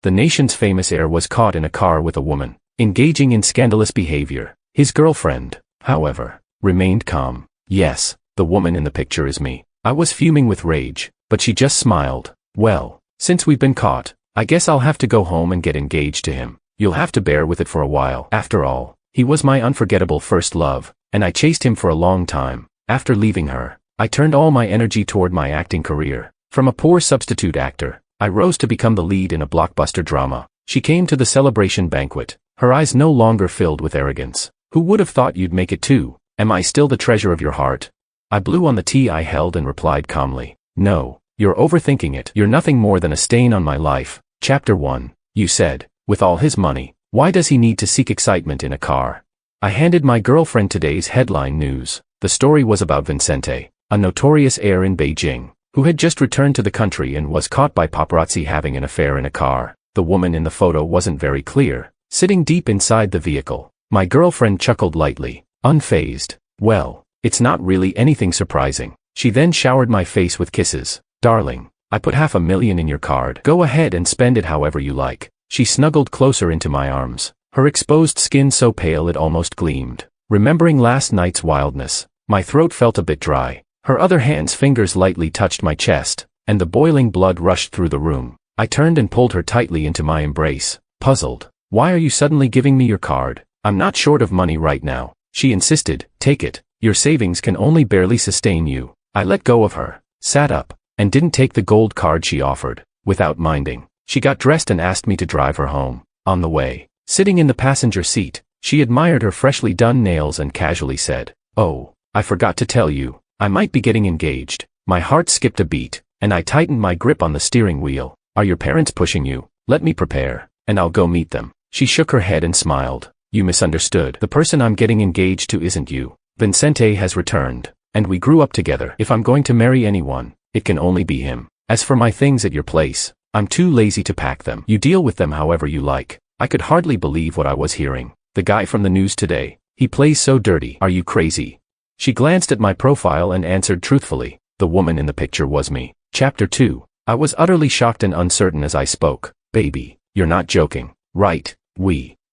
The nation's famous heir was caught in a car with a woman, engaging in scandalous behavior. His girlfriend, however, remained calm. Yes, the woman in the picture is me. I was fuming with rage, but she just smiled. Well, since we've been caught, I guess I'll have to go home and get engaged to him. You'll have to bear with it for a while. After all, he was my unforgettable first love, and I chased him for a long time. After leaving her, I turned all my energy toward my acting career. From a poor substitute actor, I rose to become the lead in a blockbuster drama. She came to the celebration banquet, her eyes no longer filled with arrogance. Who would have thought you'd make it too? Am I still the treasure of your heart? I blew on the tea I held and replied calmly. No, you're overthinking it. You're nothing more than a stain on my life. Chapter 1. You said, with all his money, why does he need to seek excitement in a car? I handed my girlfriend today's headline news. The story was about Vincente, a notorious heir in Beijing, who had just returned to the country and was caught by paparazzi having an affair in a car. The woman in the photo wasn't very clear, sitting deep inside the vehicle. My girlfriend chuckled lightly, unfazed. Well, it's not really anything surprising. She then showered my face with kisses. Darling, I put $500,000 in your card. Go ahead and spend it however you like. She snuggled closer into my arms, her exposed skin so pale it almost gleamed. Remembering last night's wildness, my throat felt a bit dry. Her other hand's fingers lightly touched my chest, and the boiling blood rushed through the room. I turned and pulled her tightly into my embrace, puzzled. Why are you suddenly giving me your card? I'm not short of money right now. She insisted. Take it. Your savings can only barely sustain you. I let go of her, sat up, and didn't take the gold card she offered. Without minding, she got dressed and asked me to drive her home. On the way, sitting in the passenger seat, she admired her freshly done nails and casually said, "Oh, I forgot to tell you, I might be getting engaged." My heart skipped a beat, and I tightened my grip on the steering wheel. Are your parents pushing you? Let me prepare, and I'll go meet them. She shook her head and smiled. You misunderstood. The person I'm getting engaged to isn't you. Vincente has returned, and we grew up together. If I'm going to marry anyone, it can only be him. As for my things at your place, I'm too lazy to pack them. You deal with them however you like. I could hardly believe what I was hearing. The guy from the news today, he plays so dirty. Are you crazy? She glanced at my profile and answered truthfully. The woman in the picture was me. Chapter 2. I was utterly shocked and uncertain as I spoke. Baby, you're not joking, right?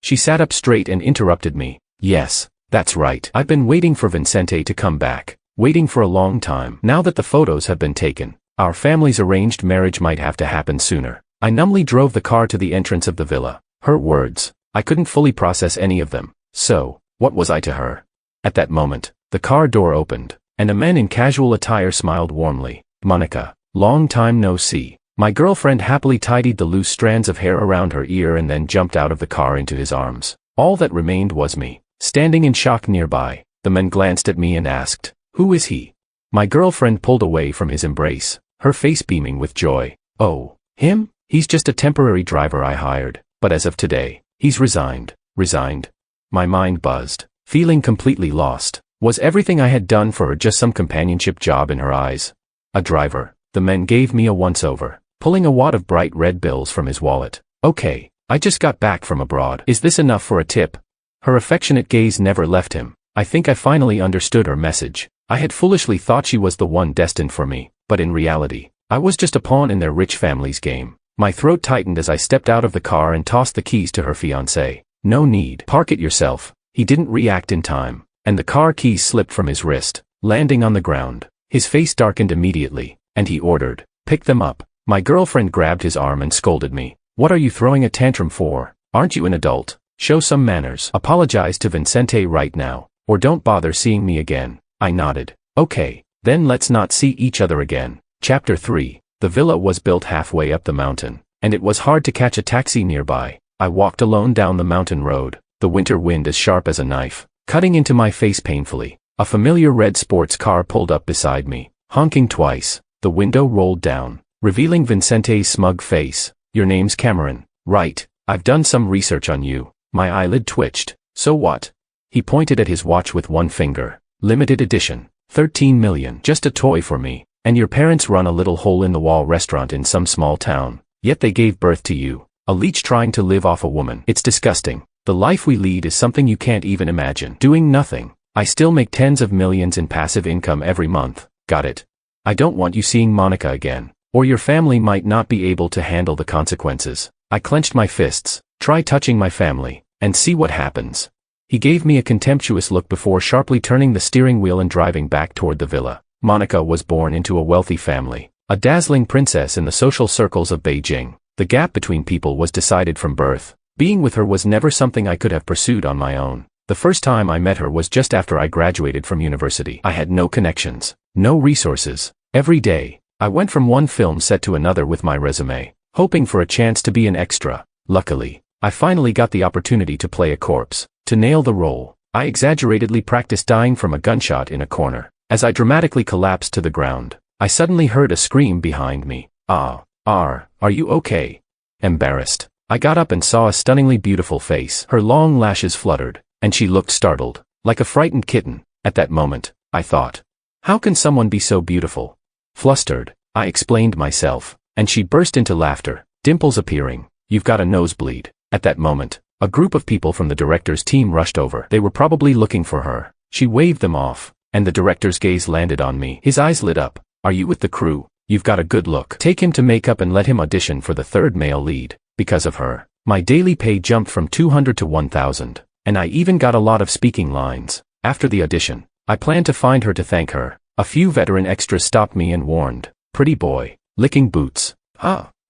She sat up straight and interrupted me. Yes, that's right. I've been waiting for Vincente to come back. Waiting for a long time. Now that the photos have been taken, our family's arranged marriage might have to happen sooner. I numbly drove the car to the entrance of the villa. Her words, I couldn't fully process any of them. So, what was I to her? At that moment, the car door opened, and a man in casual attire smiled warmly. Monica, long time no see. My girlfriend happily tidied the loose strands of hair around her ear and then jumped out of the car into his arms. All that remained was me, standing in shock nearby. The man glanced at me and asked, "Who is he?" My girlfriend pulled away from his embrace, her face beaming with joy. "Oh, him? He's just a temporary driver I hired, but as of today, he's resigned." Resigned? My mind buzzed, feeling completely lost. Was everything I had done for her just some companionship job in her eyes? A driver. The man gave me a once-over, pulling a wad of bright red bills from his wallet. "Okay, I just got back from abroad. Is this enough for a tip?" Her affectionate gaze never left him. I think I finally understood her message. I had foolishly thought she was the one destined for me, but in reality, I was just a pawn in their rich family's game. My throat tightened as I stepped out of the car and tossed the keys to her fiancé. "No need. Park it yourself." He didn't react in time, and the car keys slipped from his wrist, landing on the ground. His face darkened immediately, and he ordered, "Pick them up." My girlfriend grabbed his arm and scolded me. "What are you throwing a tantrum for? Aren't you an adult? Show some manners. Apologize to Vincente right now, or don't bother seeing me again." I nodded. "Okay, then let's not see each other again." Chapter 3. The villa was built halfway up the mountain, and it was hard to catch a taxi nearby. I walked alone down the mountain road, the winter wind as sharp as a knife, cutting into my face painfully. A familiar red sports car pulled up beside me, honking twice. The window rolled down, revealing Vincente's smug face. "Your name's Cameron, right? I've done some research on you." My eyelid twitched. "So what?" He pointed at his watch with one finger. "Limited edition. 13 million. Just a toy for me. And your parents run a little hole-in-the-wall restaurant in some small town. Yet they gave birth to you. A leech trying to live off a woman. It's disgusting. The life we lead is something you can't even imagine. Doing nothing. I still make tens of millions in passive income every month. Got it? I don't want you seeing Monica again, or your family might not be able to handle the consequences." I clenched my fists. Try touching my family, and see what happens. He gave me a contemptuous look before sharply turning the steering wheel and driving back toward the villa. Monica was born into a wealthy family, a dazzling princess in the social circles of Beijing. The gap between people was decided from birth. Being with her was never something I could have pursued on my own. The first time I met her was just after I graduated from university. I had no connections, no resources. Every day, I went from one film set to another with my resume, hoping for a chance to be an extra. Luckily, I finally got the opportunity to play a corpse. To nail the role, I exaggeratedly practiced dying from a gunshot in a corner. As I dramatically collapsed to the ground, I suddenly heard a scream behind me. Are you okay? Embarrassed, I got up and saw a stunningly beautiful face. Her long lashes fluttered, and she looked startled, like a frightened kitten. At that moment, I thought, how can someone be so beautiful? Flustered, I explained myself, and she burst into laughter, dimples appearing. You've got a nosebleed. At that moment, a group of people from the director's team rushed over. They were probably looking for her. She waved them off, and the director's gaze landed on me. His eyes lit up. Are you with the crew? You've got a good look. Take him to makeup and let him audition for the third male lead. Because of her, my daily pay jumped from 200 to 1,000, and I even got a lot of speaking lines. After the audition, I planned to find her to thank her. A few veteran extras stopped me and warned, pretty boy, licking boots.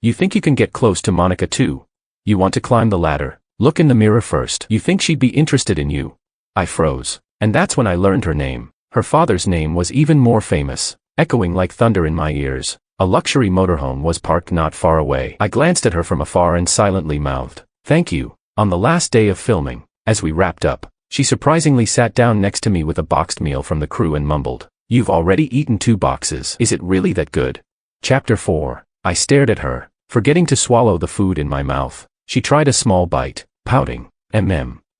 You think you can get close to Monica too? You want to climb the ladder? Look in the mirror first. You think she'd be interested in you? I froze, and that's when I learned her name. Her father's name was even more famous, echoing like thunder in my ears. A luxury motorhome was parked not far away. I glanced at her from afar and silently mouthed, thank you. On the last day of filming, as we wrapped up, she surprisingly sat down next to me with a boxed meal from the crew and mumbled, you've already eaten 2 boxes. Is it really that good? Chapter 4. I stared at her, forgetting to swallow the food in my mouth. She tried a small bite, pouting,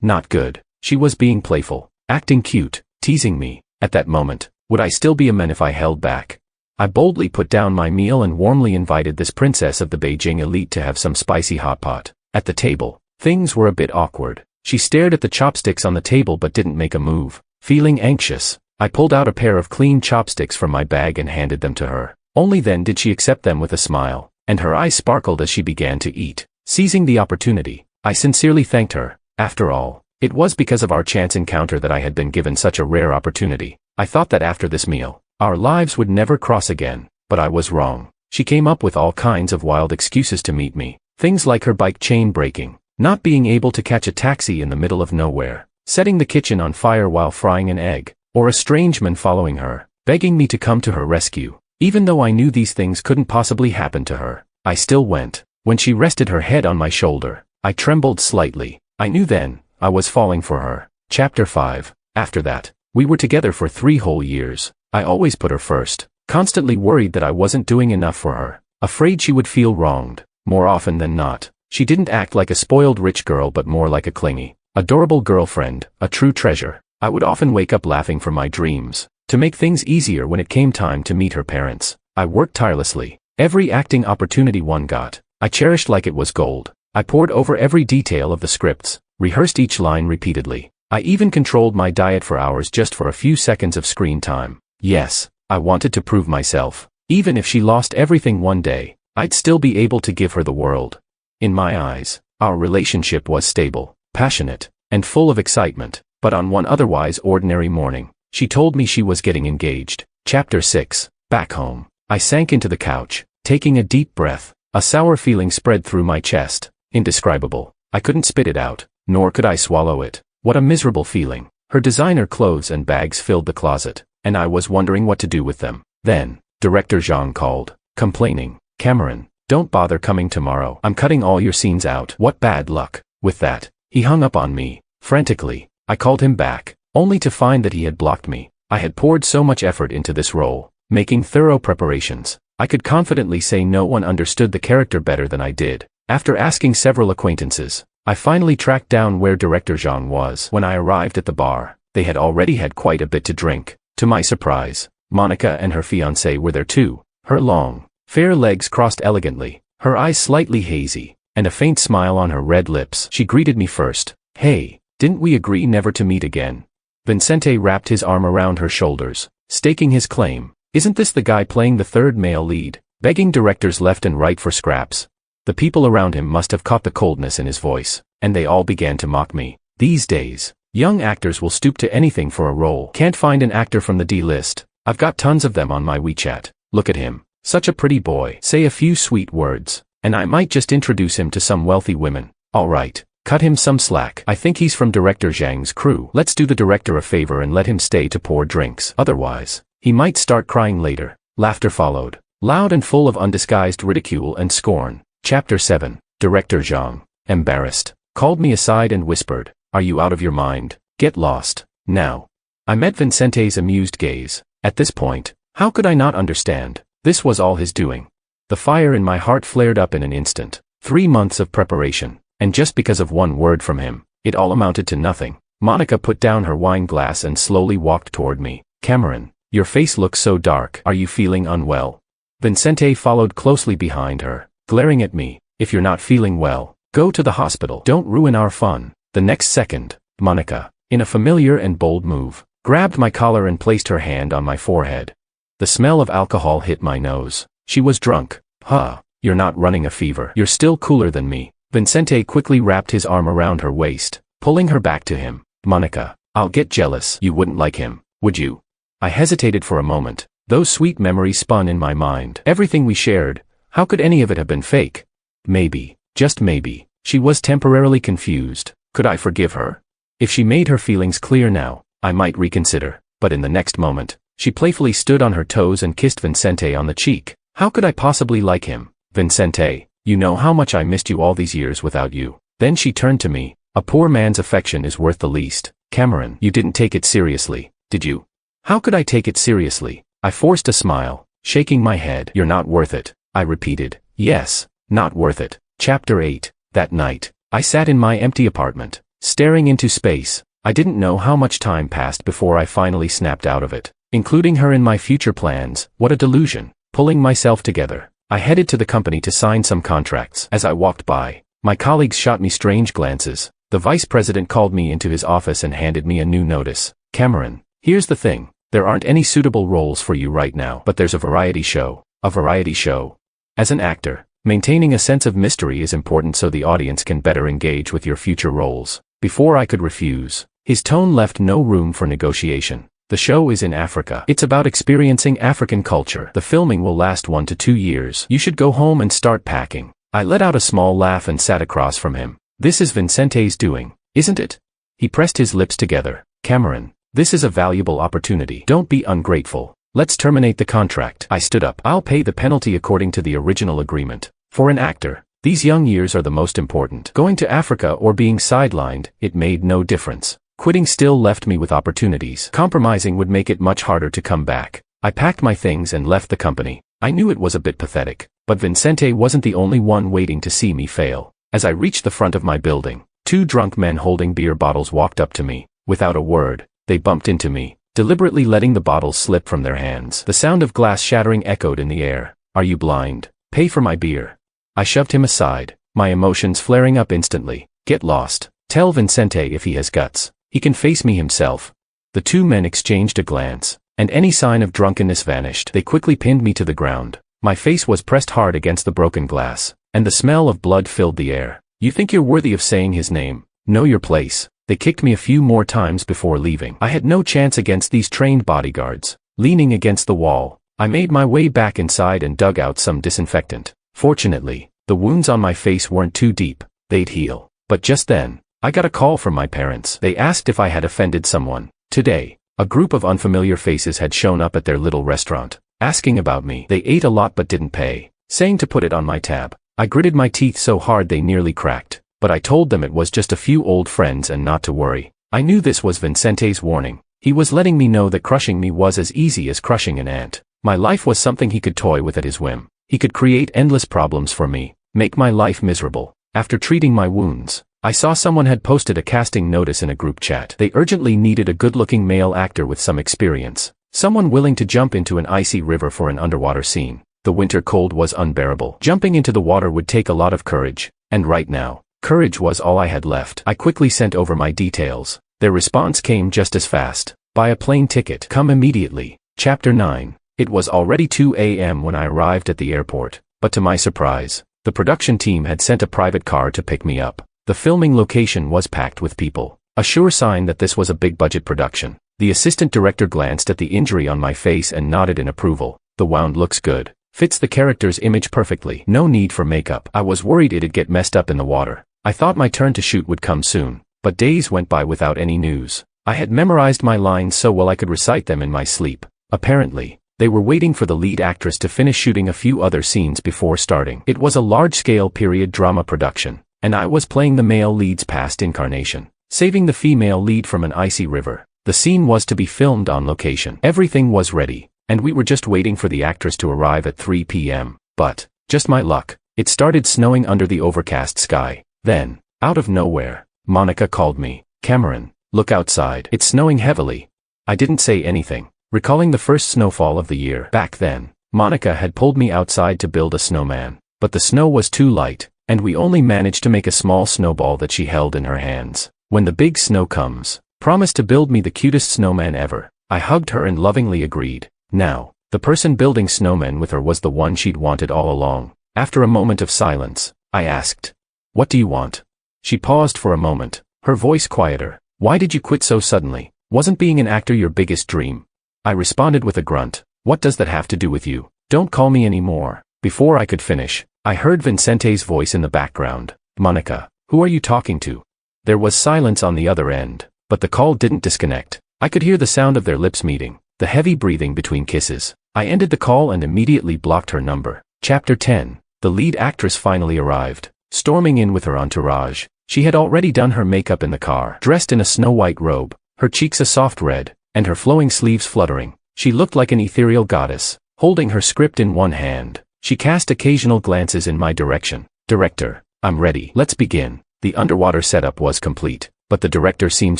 not good. She was being playful, acting cute, teasing me. At that moment, would I still be a man if I held back? I boldly put down my meal and warmly invited this princess of the Beijing elite to have some spicy hot pot. At the table, things were a bit awkward. She stared at the chopsticks on the table but didn't make a move. Feeling anxious, I pulled out a pair of clean chopsticks from my bag and handed them to her. Only then did she accept them with a smile, and her eyes sparkled as she began to eat. Seizing the opportunity, I sincerely thanked her. After all, it was because of our chance encounter that I had been given such a rare opportunity. I thought that after this meal, our lives would never cross again, but I was wrong. She came up with all kinds of wild excuses to meet me. Things like her bike chain breaking, not being able to catch a taxi in the middle of nowhere, setting the kitchen on fire while frying an egg, or a strange man following her, begging me to come to her rescue. Even though I knew these things couldn't possibly happen to her, I still went. When she rested her head on my shoulder, I trembled slightly. I knew then, I was falling for her. Chapter 5. After that, we were together for 3 whole years. I always put her first, constantly worried that I wasn't doing enough for her, afraid she would feel wronged. More often than not, she didn't act like a spoiled rich girl but more like a clingy, adorable girlfriend, a true treasure. I would often wake up laughing from my dreams. To make things easier when it came time to meet her parents, I worked tirelessly. Every acting opportunity one got, I cherished like it was gold. I pored over every detail of the scripts, rehearsed each line repeatedly. I even controlled my diet for hours just for a few seconds of screen time. Yes, I wanted to prove myself. Even if she lost everything one day, I'd still be able to give her the world. In my eyes, our relationship was stable, passionate, and full of excitement. But on one otherwise ordinary morning, she told me she was getting engaged. Chapter 6. Back home, I sank into the couch, taking a deep breath. A sour feeling spread through my chest, indescribable. I couldn't spit it out, nor could I swallow it. What a miserable feeling. Her designer clothes and bags filled the closet, and I was wondering what to do with them. Then, Director Zhang called, complaining, Cameron, don't bother coming tomorrow. I'm cutting all your scenes out. What bad luck. With that, he hung up on me. Frantically, I called him back, only to find that he had blocked me. I had poured so much effort into this role, making thorough preparations. I could confidently say no one understood the character better than I did. After asking several acquaintances, I finally tracked down where Director Zhang was. When I arrived at the bar, they had already had quite a bit to drink. To my surprise, Monica and her fiancé were there too. Her long, fair legs crossed elegantly, her eyes slightly hazy, and a faint smile on her red lips. She greeted me first. Hey, didn't we agree never to meet again? Vincente wrapped his arm around her shoulders, staking his claim. Isn't this the guy playing the third male lead, begging directors left and right for scraps? The people around him must have caught the coldness in his voice, and they all began to mock me. These days, young actors will stoop to anything for a role. Can't find an actor from the D list. I've got tons of them on my WeChat. Look at him. Such a pretty boy. Say a few sweet words, and I might just introduce him to some wealthy women. Alright, cut him some slack. I think he's from Director Zhang's crew. Let's do the director a favor and let him stay to pour drinks. Otherwise, he might start crying later. Laughter followed, loud and full of undisguised ridicule and scorn. Chapter 7. Director Zhang, embarrassed, called me aside and whispered, "Are you out of your mind? Get lost, now." I met Vincente's amused gaze. At this point, how could I not understand? This was all his doing. The fire in my heart flared up in an instant. 3 months of preparation, and just because of one word from him, it all amounted to nothing. Monica put down her wine glass and slowly walked toward me. "Cameron, your face looks so dark. Are you feeling unwell?" Vincente followed closely behind her, glaring at me. "If you're not feeling well, go to the hospital. Don't ruin our fun." The next second, Monica, in a familiar and bold move, grabbed my collar and placed her hand on my forehead. The smell of alcohol hit my nose. She was drunk. "Huh, you're not running a fever. You're still cooler than me." Vincente quickly wrapped his arm around her waist, pulling her back to him. "Monica, I'll get jealous. You wouldn't like him, would you?" I hesitated for a moment. Those sweet memories spun in my mind. Everything we shared, how could any of it have been fake? Maybe, just maybe, she was temporarily confused. Could I forgive her? If she made her feelings clear now, I might reconsider. But in the next moment, she playfully stood on her toes and kissed Vincente on the cheek. How could I possibly like him? "Vincente, you know how much I missed you all these years without you." Then she turned to me. "A poor man's affection is worth the least. Cameron, you didn't take it seriously, did you?" How could I take it seriously? I forced a smile, shaking my head. "You're not worth it," I repeated. "Yes, not worth it." Chapter 8. That night, I sat in my empty apartment, staring into space. I didn't know how much time passed before I finally snapped out of it. Including her in my future plans, what a delusion. Pulling myself together, I headed to the company to sign some contracts. As I walked by, my colleagues shot me strange glances. The vice president called me into his office and handed me a new notice. "Cameron, here's the thing. There aren't any suitable roles for you right now, but there's a variety show." A variety show? As an actor, maintaining a sense of mystery is important so the audience can better engage with your future roles. Before I could refuse, his tone left no room for negotiation. "The show is in Africa. It's about experiencing African culture. The filming will last 1 to 2 years. You should go home and start packing." I let out a small laugh and sat across from him. "This is Vincente's doing, isn't it?" He pressed his lips together. "Cameron, this is a valuable opportunity. Don't be ungrateful. Let's terminate the contract." I stood up. "I'll pay the penalty according to the original agreement. For an actor, these young years are the most important. Going to Africa or being sidelined, it made no difference. Quitting still left me with opportunities. Compromising would make it much harder to come back. I packed my things and left the company. I knew it was a bit pathetic, but Vincente wasn't the only one waiting to see me fail. As I reached the front of my building, 2 drunk men holding beer bottles walked up to me. Without a word, they bumped into me, deliberately letting the bottles slip from their hands. The sound of glass shattering echoed in the air. "Are you blind? Pay for my beer." I shoved him aside, my emotions flaring up instantly. "Get lost. Tell Vincente if he has guts. He can face me himself." The 2 men exchanged a glance, and any sign of drunkenness vanished. They quickly pinned me to the ground. My face was pressed hard against the broken glass, and the smell of blood filled the air. "You think you're worthy of saying his name? Know your place." They kicked me a few more times before leaving. I had no chance against these trained bodyguards. Leaning against the wall, I made my way back inside and dug out some disinfectant. Fortunately, the wounds on my face weren't too deep. They'd heal. But just then, I got a call from my parents. They asked if I had offended someone. Today, a group of unfamiliar faces had shown up at their little restaurant, asking about me. They ate a lot but didn't pay, saying to put it on my tab. I gritted my teeth so hard they nearly cracked, but I told them it was just a few old friends and not to worry. I knew this was Vincente's warning. He was letting me know that crushing me was as easy as crushing an ant. My life was something he could toy with at his whim. He could create endless problems for me, make my life miserable. After treating my wounds, I saw someone had posted a casting notice in a group chat. They urgently needed a good-looking male actor with some experience. Someone willing to jump into an icy river for an underwater scene. The winter cold was unbearable. Jumping into the water would take a lot of courage, and right now, courage was all I had left. I quickly sent over my details. Their response came just as fast. "Buy a plane ticket. Come immediately." Chapter 9. It was already 2 a.m. when I arrived at the airport, but to my surprise, The production team had sent a private car to pick me up. The filming location was packed with people, a sure sign that this was a big-budget production. The assistant director glanced at the injury on my face and nodded in approval. The wound looks good. Fits the character's image perfectly. No need for makeup. I was worried it'd get messed up in the water. I thought my turn to shoot would come soon, but days went by without any news. I had memorized my lines so well I could recite them in my sleep. Apparently, they were waiting for the lead actress to finish shooting a few other scenes before starting. It was a large-scale period drama production, and I was playing the male lead's past incarnation, saving the female lead from an icy river. The scene was to be filmed on location. Everything was ready, and we were just waiting for the actress to arrive at 3 p.m. But, just my luck, it started snowing under the overcast sky. Then, out of nowhere, Monica called me. "Cameron, look outside. It's snowing heavily." I didn't say anything, recalling the first snowfall of the year. Back then, Monica had pulled me outside to build a snowman, but the snow was too light, and we only managed to make a small snowball that she held in her hands. "When the big snow comes, promise to build me the cutest snowman ever." I hugged her and lovingly agreed. Now, the person building snowmen with her was the one she'd wanted all along. After a moment of silence, I asked, "What do you want?" She paused for a moment, her voice quieter. "Why did you quit so suddenly? Wasn't being an actor your biggest dream?" I responded with a grunt. "What does that have to do with you? Don't call me anymore." Before I could finish, I heard Vincente's voice in the background. "Monica, who are you talking to?" There was silence on the other end, but the call didn't disconnect. I could hear the sound of their lips meeting, the heavy breathing between kisses. I ended the call and immediately blocked her number. Chapter 10. The lead actress finally arrived, storming in with her entourage. She had already done her makeup in the car, dressed in a snow-white robe, her cheeks a soft red, and her flowing sleeves fluttering. She looked like an ethereal goddess, holding her script in one hand. She cast occasional glances in my direction. "Director, I'm ready. Let's begin." The underwater setup was complete, but the director seemed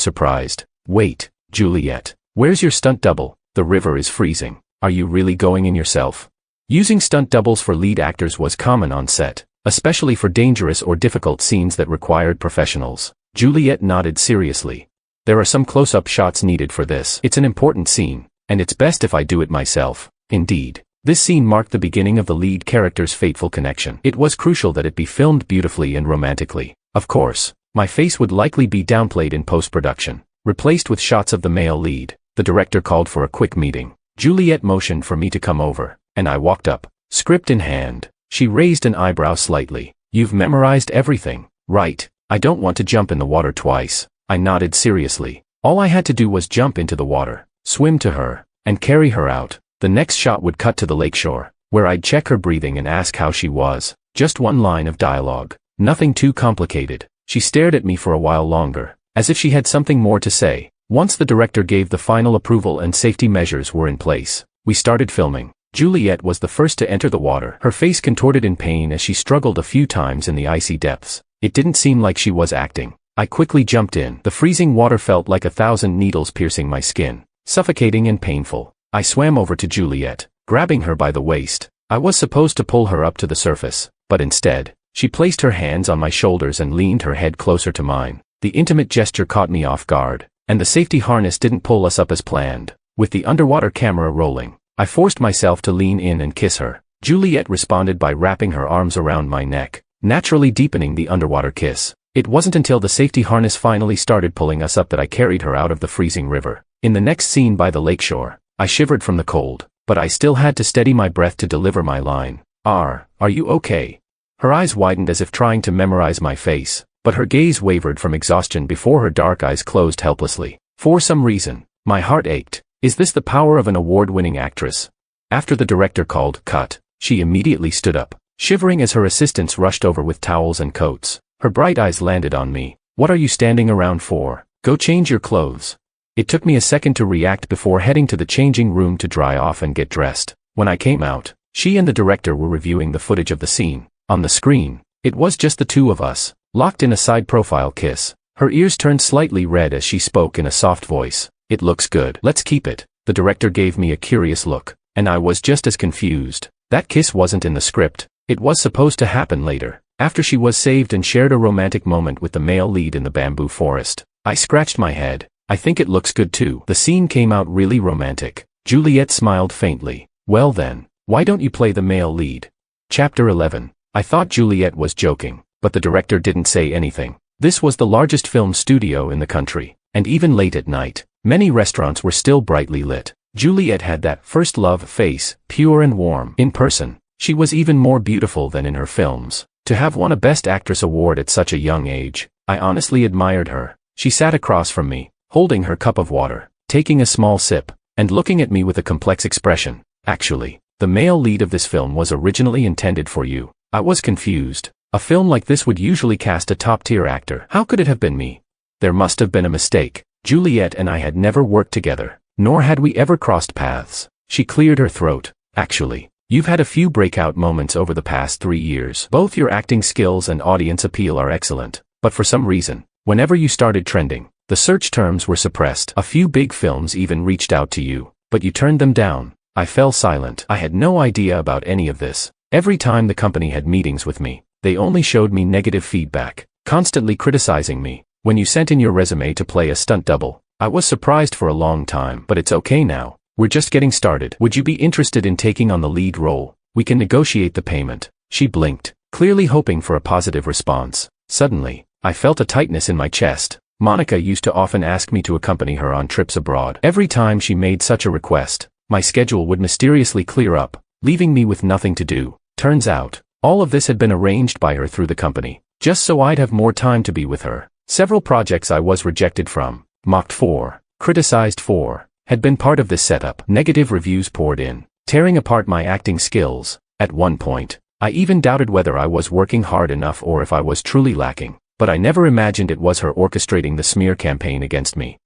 surprised. "Wait, Juliet, where's your stunt double? The river is freezing. Are you really going in yourself?" Using stunt doubles for lead actors was common on set, especially for dangerous or difficult scenes that required professionals. Juliet nodded seriously. "There are some close-up shots needed for this. It's an important scene, and it's best if I do it myself." Indeed, this scene marked the beginning of the lead character's fateful connection. It was crucial that it be filmed beautifully and romantically. Of course, my face would likely be downplayed in post-production, replaced with shots of the male lead. The director called for a quick meeting. Juliet motioned for me to come over, and I walked up, script in hand. She raised an eyebrow slightly. "You've memorized everything, right? I don't want to jump in the water twice." I nodded seriously. All I had to do was jump into the water, swim to her, and carry her out. The next shot would cut to the lakeshore, where I'd check her breathing and ask how she was. Just one line of dialogue. Nothing too complicated. She stared at me for a while longer, as if she had something more to say. Once the director gave the final approval and safety measures were in place, we started filming. Juliet was the first to enter the water. Her face contorted in pain as she struggled a few times in the icy depths. It didn't seem like she was acting. I quickly jumped in. The freezing water felt like 1,000 needles piercing my skin, suffocating and painful. I swam over to Juliet, grabbing her by the waist. I was supposed to pull her up to the surface, but instead, she placed her hands on my shoulders and leaned her head closer to mine. The intimate gesture caught me off guard, and the safety harness didn't pull us up as planned. With the underwater camera rolling, I forced myself to lean in and kiss her. Juliet responded by wrapping her arms around my neck, naturally deepening the underwater kiss. It wasn't until the safety harness finally started pulling us up that I carried her out of the freezing river. In the next scene by the lakeshore, I shivered from the cold, but I still had to steady my breath to deliver my line. Are you okay?" Her eyes widened as if trying to memorize my face, but her gaze wavered from exhaustion before her dark eyes closed helplessly. For some reason, my heart ached. Is this the power of an award-winning actress? After the director called cut, she immediately stood up, shivering as her assistants rushed over with towels and coats. Her bright eyes landed on me. "What are you standing around for? Go change your clothes." It took me a second to react before heading to the changing room to dry off and get dressed. When I came out, she and the director were reviewing the footage of the scene. On the screen, it was just the two of us, locked in a side-profile kiss. Her ears turned slightly red as she spoke in a soft voice. "It looks good. Let's keep it." The director gave me a curious look, and I was just as confused. That kiss wasn't in the script. It was supposed to happen later, after she was saved and shared a romantic moment with the male lead in the bamboo forest. I scratched my head. "I think it looks good too." The scene came out really romantic. Juliet smiled faintly. "Well then, why don't you play the male lead?" Chapter 11. I thought Juliet was joking, but the director didn't say anything. This was the largest film studio in the country, and even late at night, many restaurants were still brightly lit. Juliet had that first love face, pure and warm. In person, she was even more beautiful than in her films. To have won a Best Actress award at such a young age, I honestly admired her. She sat across from me, holding her cup of water, taking a small sip, and looking at me with a complex expression. Actually, the male lead of this film was originally intended for you. I was confused. A film like this would usually cast a top-tier actor. How could it have been me? There must have been a mistake. Juliet and I had never worked together, nor had we ever crossed paths. She cleared her throat. Actually, you've had a few breakout moments over the past 3 years. Both your acting skills and audience appeal are excellent, but for some reason, whenever you started trending, the search terms were suppressed. A few big films even reached out to you, but you turned them down. I fell silent. I had no idea about any of this. Every time the company had meetings with me, they only showed me negative feedback, constantly criticizing me. When you sent in your resume to play a stunt double, I was surprised for a long time, but it's okay now. We're just getting started. Would you be interested in taking on the lead role? We can negotiate the payment. She blinked, clearly hoping for a positive response. Suddenly, I felt a tightness in my chest. Monica used to often ask me to accompany her on trips abroad. Every time she made such a request, my schedule would mysteriously clear up, leaving me with nothing to do. Turns out, all of this had been arranged by her through the company, just so I'd have more time to be with her. Several projects I was rejected from, mocked for, criticized for, had been part of this setup. Negative reviews poured in, tearing apart my acting skills. At one point, I even doubted whether I was working hard enough or if I was truly lacking, but I never imagined it was her orchestrating the smear campaign against me.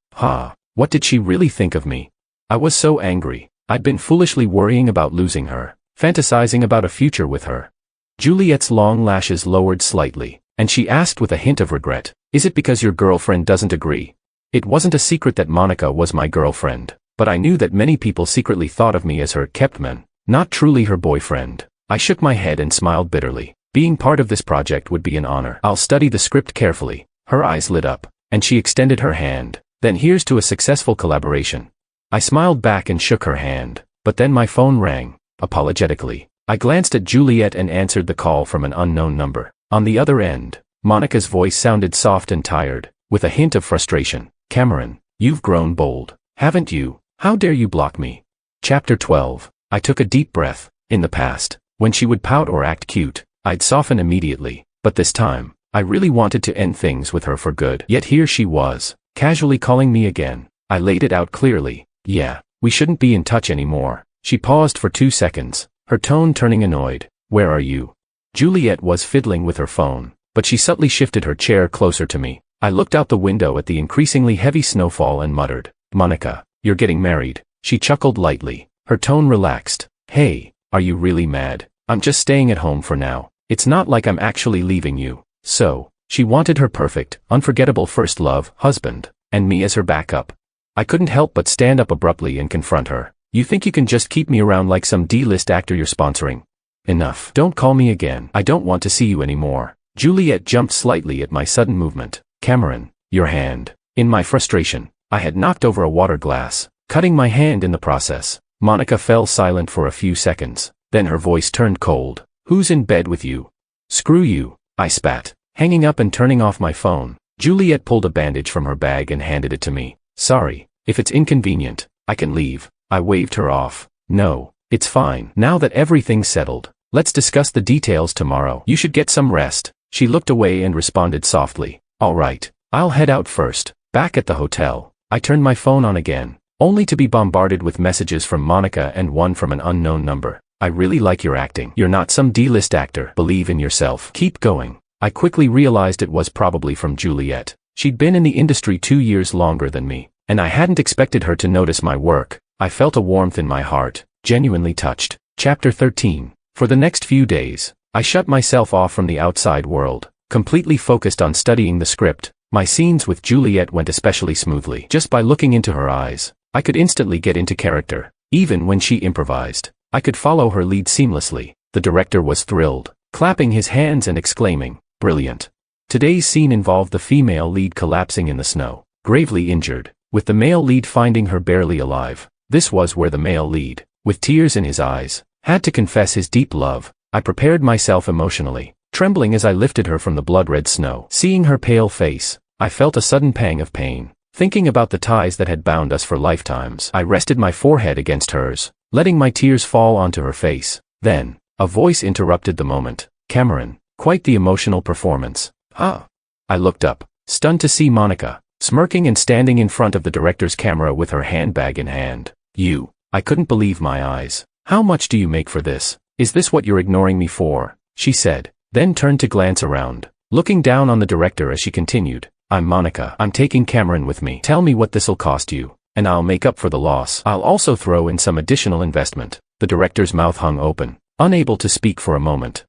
What did she really think of me? I was so angry. I'd been foolishly worrying about losing her, fantasizing about a future with her. Juliet's long lashes lowered slightly, and she asked with a hint of regret, "Is it because your girlfriend doesn't agree?" It wasn't a secret that Monica was my girlfriend, but I knew that many people secretly thought of me as her kept man, not truly her boyfriend. I shook my head and smiled bitterly. Being part of this project would be an honor. I'll study the script carefully. Her eyes lit up, and she extended her hand. Then here's to a successful collaboration. I smiled back and shook her hand, but then my phone rang. Apologetically, I glanced at Juliet and answered the call from an unknown number. On the other end, Monica's voice sounded soft and tired, with a hint of frustration. "Cameron, you've grown bold, haven't you? How dare you block me?" Chapter 12. I took a deep breath. In the past, when she would pout or act cute, I'd soften immediately, but this time, I really wanted to end things with her for good. Yet here she was, casually calling me again. I laid it out clearly. "Yeah, we shouldn't be in touch anymore." She paused for 2 seconds, her tone turning annoyed. "Where are you?" Juliet was fiddling with her phone, but she subtly shifted her chair closer to me. I looked out the window at the increasingly heavy snowfall and muttered, "Monica, you're getting married." She chuckled lightly, her tone relaxed. "Hey, are you really mad? I'm just staying at home for now. It's not like I'm actually leaving you." So, she wanted her perfect, unforgettable first love, husband, and me as her backup. I couldn't help but stand up abruptly and confront her. "You think you can just keep me around like some D-list actor you're sponsoring? Enough. Don't call me again. I don't want to see you anymore." Juliet jumped slightly at my sudden movement. "Cameron, your hand." In my frustration, I had knocked over a water glass, cutting my hand in the process. Monica fell silent for a few seconds, then her voice turned cold. "Who's in bed with you?" "Screw you," I spat, hanging up and turning off my phone. Juliet pulled a bandage from her bag and handed it to me. "Sorry, if it's inconvenient, I can leave." I waved her off. "No, it's fine. Now that everything's settled, let's discuss the details tomorrow. You should get some rest." She looked away and responded softly, "All right, I'll head out first." Back at the hotel, I turned my phone on again, only to be bombarded with messages from Monica and one from an unknown number. "I really like your acting. You're not some D-list actor. Believe in yourself. Keep going." I quickly realized it was probably from Juliet. She'd been in the industry 2 years longer than me, and I hadn't expected her to notice my work. I felt a warmth in my heart, genuinely touched. Chapter 13. For the next few days, I shut myself off from the outside world, completely focused on studying the script. My scenes with Juliet went especially smoothly. Just by looking into her eyes, I could instantly get into character. Even when she improvised, I could follow her lead seamlessly. The director was thrilled, clapping his hands and exclaiming, "Brilliant." Today's scene involved the female lead collapsing in the snow, gravely injured, with the male lead finding her barely alive. This was where the male lead, with tears in his eyes, had to confess his deep love. I prepared myself emotionally, trembling as I lifted her from the blood-red snow. Seeing her pale face, I felt a sudden pang of pain. Thinking about the ties that had bound us for lifetimes, I rested my forehead against hers, letting my tears fall onto her face. Then, a voice interrupted the moment. Cameron, quite the emotional performance. Huh? I looked up, stunned to see Monica, smirking and standing in front of the director's camera with her handbag in hand. You. I couldn't believe my eyes. How much do you make for this? Is this what you're ignoring me for? She said, then turned to glance around, looking down on the director as she continued. I'm Monica. I'm taking Cameron with me. Tell me what this'll cost you, and I'll make up for the loss. I'll also throw in some additional investment. The director's mouth hung open, unable to speak for a moment.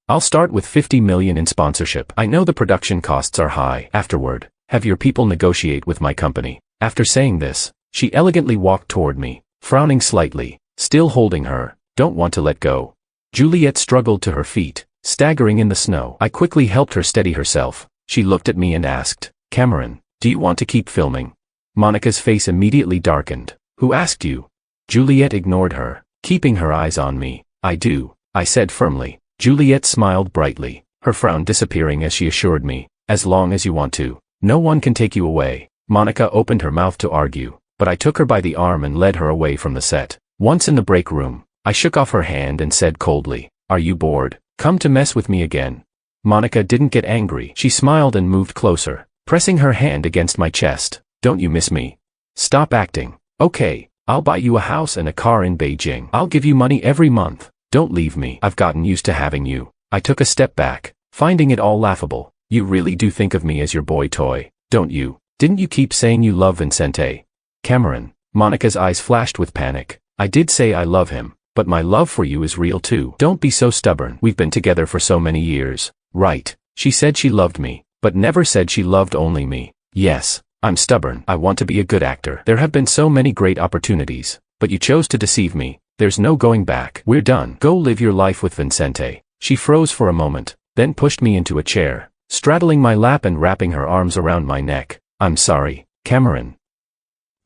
I'll start with $50 million in sponsorship. I know the production costs are high. Afterward, have your people negotiate with my company. After saying this, she elegantly walked toward me, frowning slightly, still holding her. Don't want to let go. Juliet struggled to her feet, staggering in the snow. I quickly helped her steady herself. She looked at me and asked, Cameron, do you want to keep filming? Monica's face immediately darkened. Who asked you? Juliet ignored her, keeping her eyes on me. I do, I said firmly. Juliet smiled brightly, her frown disappearing as she assured me, as long as you want to, no one can take you away. Monica opened her mouth to argue, but I took her by the arm and led her away from the set. Once in the break room, I shook off her hand and said coldly, are you bored? Come to mess with me again. Monica didn't get angry. She smiled and moved closer, pressing her hand against my chest. Don't you miss me? Stop acting. Okay, I'll buy you a house and a car in Beijing. I'll give you money every month. Don't leave me. I've gotten used to having you. I took a step back, finding it all laughable. You really do think of me as your boy toy, don't you? Didn't you keep saying you love Vincente? Cameron. Monica's eyes flashed with panic. I did say I love him, but my love for you is real too. Don't be so stubborn. We've been together for so many years. Right. She said she loved me, but never said she loved only me. Yes, I'm stubborn. I want to be a good actor. There have been so many great opportunities, but you chose to deceive me. There's no going back. We're done. Go live your life with Vincente. She froze for a moment, then pushed me into a chair, straddling my lap and wrapping her arms around my neck. I'm sorry, Cameron.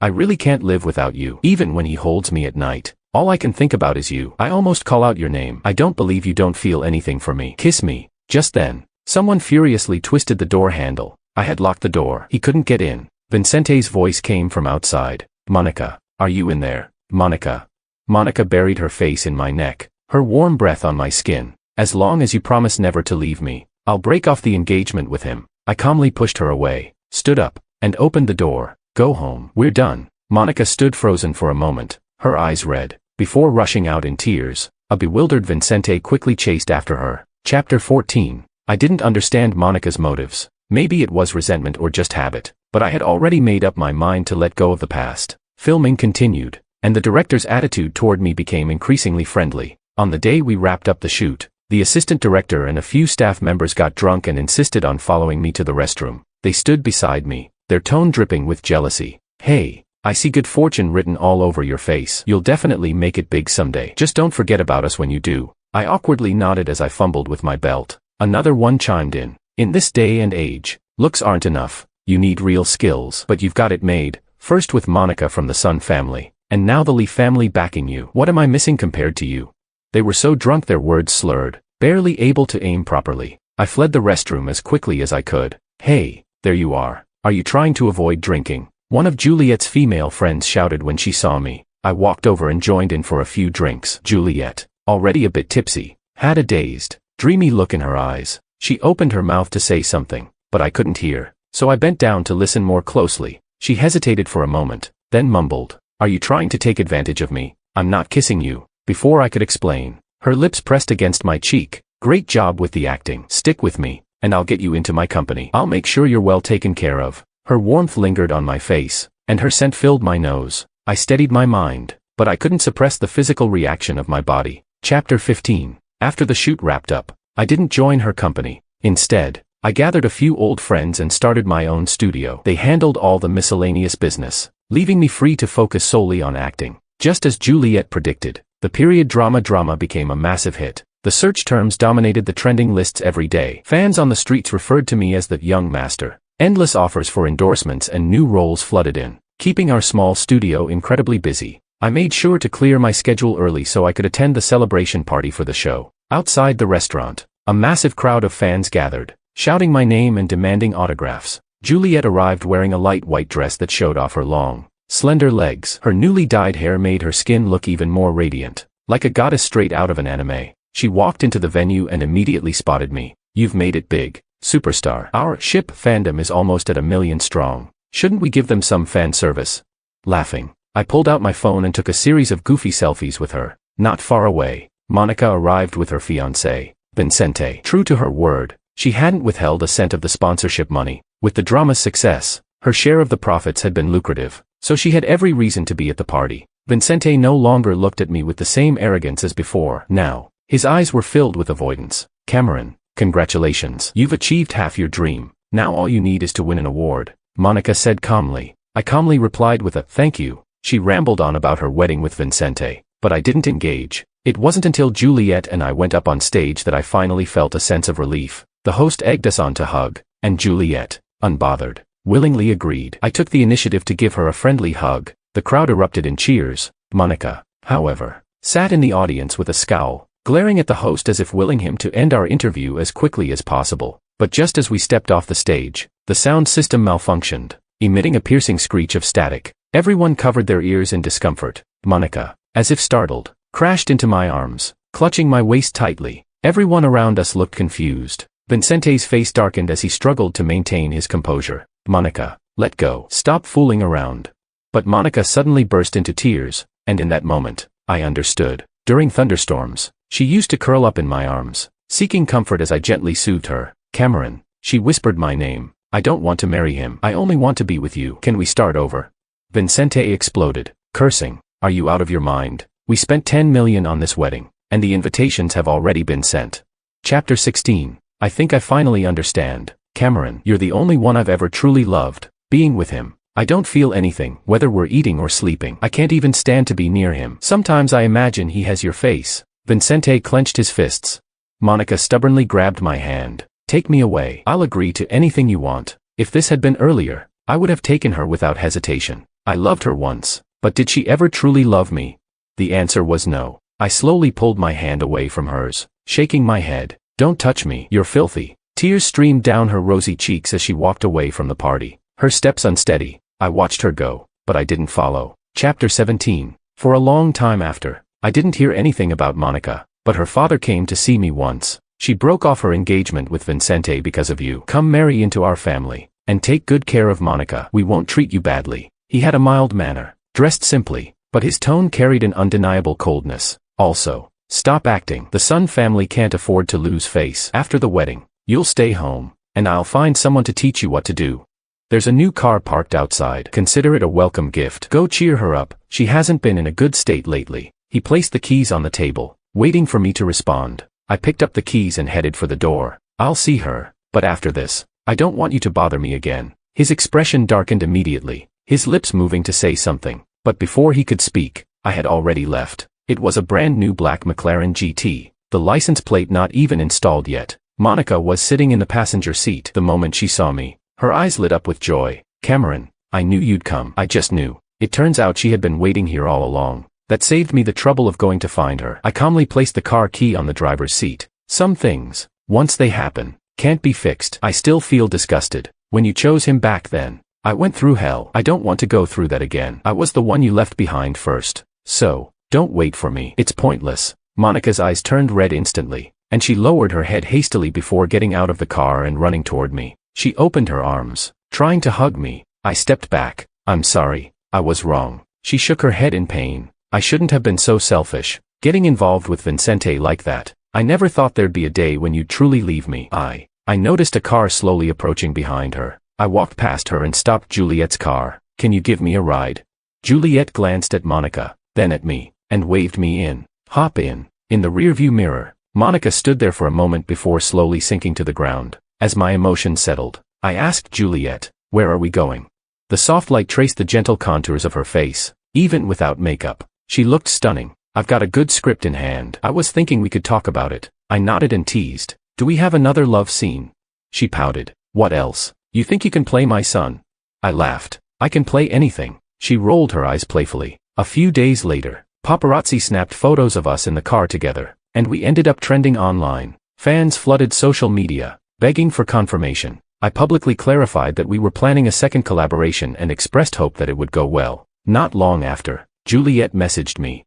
I really can't live without you. Even when he holds me at night, all I can think about is you. I almost call out your name. I don't believe you don't feel anything for me. Kiss me. Just then, someone furiously twisted the door handle. I had locked the door. He couldn't get in. Vincente's voice came from outside. Monica, are you in there? Monica. Monica buried her face in my neck, her warm breath on my skin. As long as you promise never to leave me, I'll break off the engagement with him. I calmly pushed her away, stood up, and opened the door. Go home. We're done. Monica stood frozen for a moment, her eyes red, before rushing out in tears. A bewildered Vincente quickly chased after her. Chapter 14. I didn't understand Monica's motives. Maybe it was resentment or just habit, but I had already made up my mind to let go of the past. Filming continued, and the director's attitude toward me became increasingly friendly. On the day we wrapped up the shoot, the assistant director and a few staff members got drunk and insisted on following me to the restroom. They stood beside me, their tone dripping with jealousy. Hey, I see good fortune written all over your face. You'll definitely make it big someday. Just don't forget about us when you do. I awkwardly nodded as I fumbled with my belt. Another one chimed in. In this day and age, looks aren't enough. You need real skills. But you've got it made, first with Monica from the Sun family, and now the Lee family backing you. What am I missing compared to you? They were so drunk their words slurred, barely able to aim properly. I fled the restroom as quickly as I could. Hey, there you are. Are you trying to avoid drinking? One of Juliet's female friends shouted when she saw me. I walked over and joined in for a few drinks. Juliet, already a bit tipsy, had a dazed, dreamy look in her eyes. She opened her mouth to say something, but I couldn't hear, so I bent down to listen more closely. She hesitated for a moment, then mumbled, "Are you trying to take advantage of me? I'm not kissing you." Before I could explain, her lips pressed against my cheek. "Great job with the acting. Stick with me, and I'll get you into my company. I'll make sure you're well taken care of." Her warmth lingered on my face, and her scent filled my nose. I steadied my mind, but I couldn't suppress the physical reaction of my body. Chapter 15. After the shoot wrapped up, I didn't join her company. Instead, I gathered a few old friends and started my own studio. They handled all the miscellaneous business, leaving me free to focus solely on acting. Just as Juliet predicted, the period drama became a massive hit. The search terms dominated the trending lists every day. Fans on the streets referred to me as the young master. Endless offers for endorsements and new roles flooded in, keeping our small studio incredibly busy. I made sure to clear my schedule early so I could attend the celebration party for the show. Outside the restaurant, a massive crowd of fans gathered, shouting my name and demanding autographs. Juliet arrived wearing a light white dress that showed off her long, slender legs. Her newly dyed hair made her skin look even more radiant, like a goddess straight out of an anime. She walked into the venue and immediately spotted me. "You've made it big, superstar. Our ship fandom is almost at 1 million strong. Shouldn't we give them some fan service?" Laughing, I pulled out my phone and took a series of goofy selfies with her. Not far away, Monica arrived with her fiancé, Vincente. True to her word, she hadn't withheld a cent of the sponsorship money. With the drama's success, her share of the profits had been lucrative, so she had every reason to be at the party. Vincente no longer looked at me with the same arrogance as before. Now, his eyes were filled with avoidance. "Cameron, congratulations. You've achieved half your dream. Now all you need is to win an award," Monica said calmly. I calmly replied with a "thank you." She rambled on about her wedding with Vincente, but I didn't engage. It wasn't until Juliet and I went up on stage that I finally felt a sense of relief. The host egged us on to hug, and Juliet, unbothered, willingly agreed. I took the initiative to give her a friendly hug. The crowd erupted in cheers. Monica, however, sat in the audience with a scowl, glaring at the host as if willing him to end our interview as quickly as possible. But just as we stepped off the stage, the sound system malfunctioned, emitting a piercing screech of static. Everyone covered their ears in discomfort. Monica, as if startled, crashed into my arms, clutching my waist tightly. Everyone around us looked confused. Vincente's face darkened as he struggled to maintain his composure. "Monica, let go. Stop fooling around." But Monica suddenly burst into tears, and in that moment, I understood. During thunderstorms, she used to curl up in my arms, seeking comfort as I gently soothed her. "Cameron," she whispered my name. "I don't want to marry him. I only want to be with you. Can we start over?" Vincente exploded, cursing. "Are you out of your mind? We spent 10 million on this wedding, and the invitations have already been sent." Chapter 16. I think I finally understand. "Cameron, you're the only one I've ever truly loved. Being with him, I don't feel anything, whether we're eating or sleeping. I can't even stand to be near him. Sometimes I imagine he has your face." Vincente clenched his fists. Monica stubbornly grabbed my hand. "Take me away. I'll agree to anything you want." If this had been earlier, I would have taken her without hesitation. I loved her once, but did she ever truly love me? The answer was no. I slowly pulled my hand away from hers, shaking my head. "Don't touch me, you're filthy." Tears streamed down her rosy cheeks as she walked away from the party, her steps unsteady. I watched her go, but I didn't follow. Chapter 17. For a long time after, I didn't hear anything about Monica, but her father came to see me once. "She broke off her engagement with Vincente because of you. Come marry into our family, and take good care of Monica. We won't treat you badly." He had a mild manner, dressed simply, but his tone carried an undeniable coldness. Also, "Stop acting. The Sun family can't afford to lose face. After the wedding, you'll stay home, and I'll find someone to teach you what to do. There's a new car parked outside. Consider it a welcome gift. Go cheer her up. She hasn't been in a good state lately." He placed the keys on the table, waiting for me to respond. I picked up the keys and headed for the door. "I'll see her, but after this, I don't want you to bother me again." His expression darkened immediately, his lips moving to say something, but before he could speak, I had already left. It was a brand new black McLaren GT, the license plate not even installed yet. Monica was sitting in the passenger seat. The moment she saw me, her eyes lit up with joy. "Cameron, I knew you'd come. I just knew." It turns out she had been waiting here all along. That saved me the trouble of going to find her. I calmly placed the car key on the driver's seat. Some things, once they happen, can't be fixed. "I still feel disgusted. When you chose him back then, I went through hell. I don't want to go through that again. I was the one you left behind first. So, don't wait for me. It's pointless." Monica's eyes turned red instantly, and she lowered her head hastily before getting out of the car and running toward me. She opened her arms, trying to hug me. I stepped back. "I'm sorry. I was wrong." She shook her head in pain. "I shouldn't have been so selfish, getting involved with Vincente like that. I never thought there'd be a day when you'd truly leave me." I noticed a car slowly approaching behind her. I walked past her and stopped Juliet's car. "Can you give me a ride?" Juliet glanced at Monica, then at me, and waved me in. "Hop in." In the rearview mirror, Monica stood there for a moment before slowly sinking to the ground. As my emotions settled, I asked Juliet, "Where are we going?" The soft light traced the gentle contours of her face, even without makeup. She looked stunning. "I've got a good script in hand. I was thinking we could talk about it." I nodded and teased, "Do we have another love scene?" She pouted. "What else? You think you can play my son?" I laughed. "I can play anything." She rolled her eyes playfully. A few days later, paparazzi snapped photos of us in the car together, and we ended up trending online. Fans flooded social media, begging for confirmation. I publicly clarified that we were planning a second collaboration and expressed hope that it would go well. Not long after, Juliet messaged me,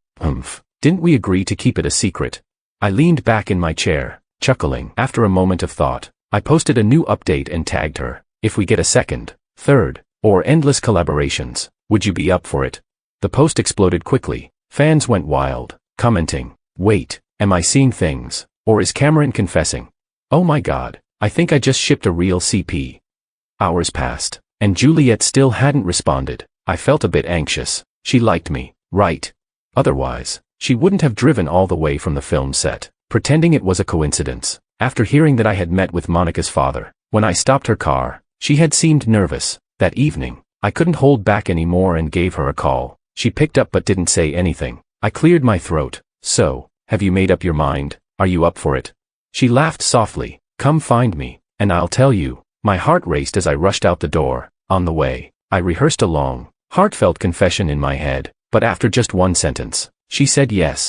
didn't we agree to keep it a secret? I leaned back in my chair, chuckling. After a moment of thought, I posted a new update and tagged her. If we get a second, third, or endless collaborations, would you be up for it? The post exploded quickly. Fans went wild, commenting, wait, am I seeing things? Or is Cameron confessing? Oh my god, I think I just shipped a real CP. Hours passed, and Juliet still hadn't responded. I felt a bit anxious. She liked me, right? Otherwise, she wouldn't have driven all the way from the film set, pretending it was a coincidence. After hearing that I had met with Monica's father, when I stopped her car, she had seemed nervous. That evening, I couldn't hold back anymore and gave her a call. She picked up but didn't say anything. I cleared my throat. So, have you made up your mind? Are you up for it? She laughed softly. Come find me, and I'll tell you. My heart raced as I rushed out the door. On the way, I rehearsed a long, heartfelt confession in my head, but after just one sentence, she said yes.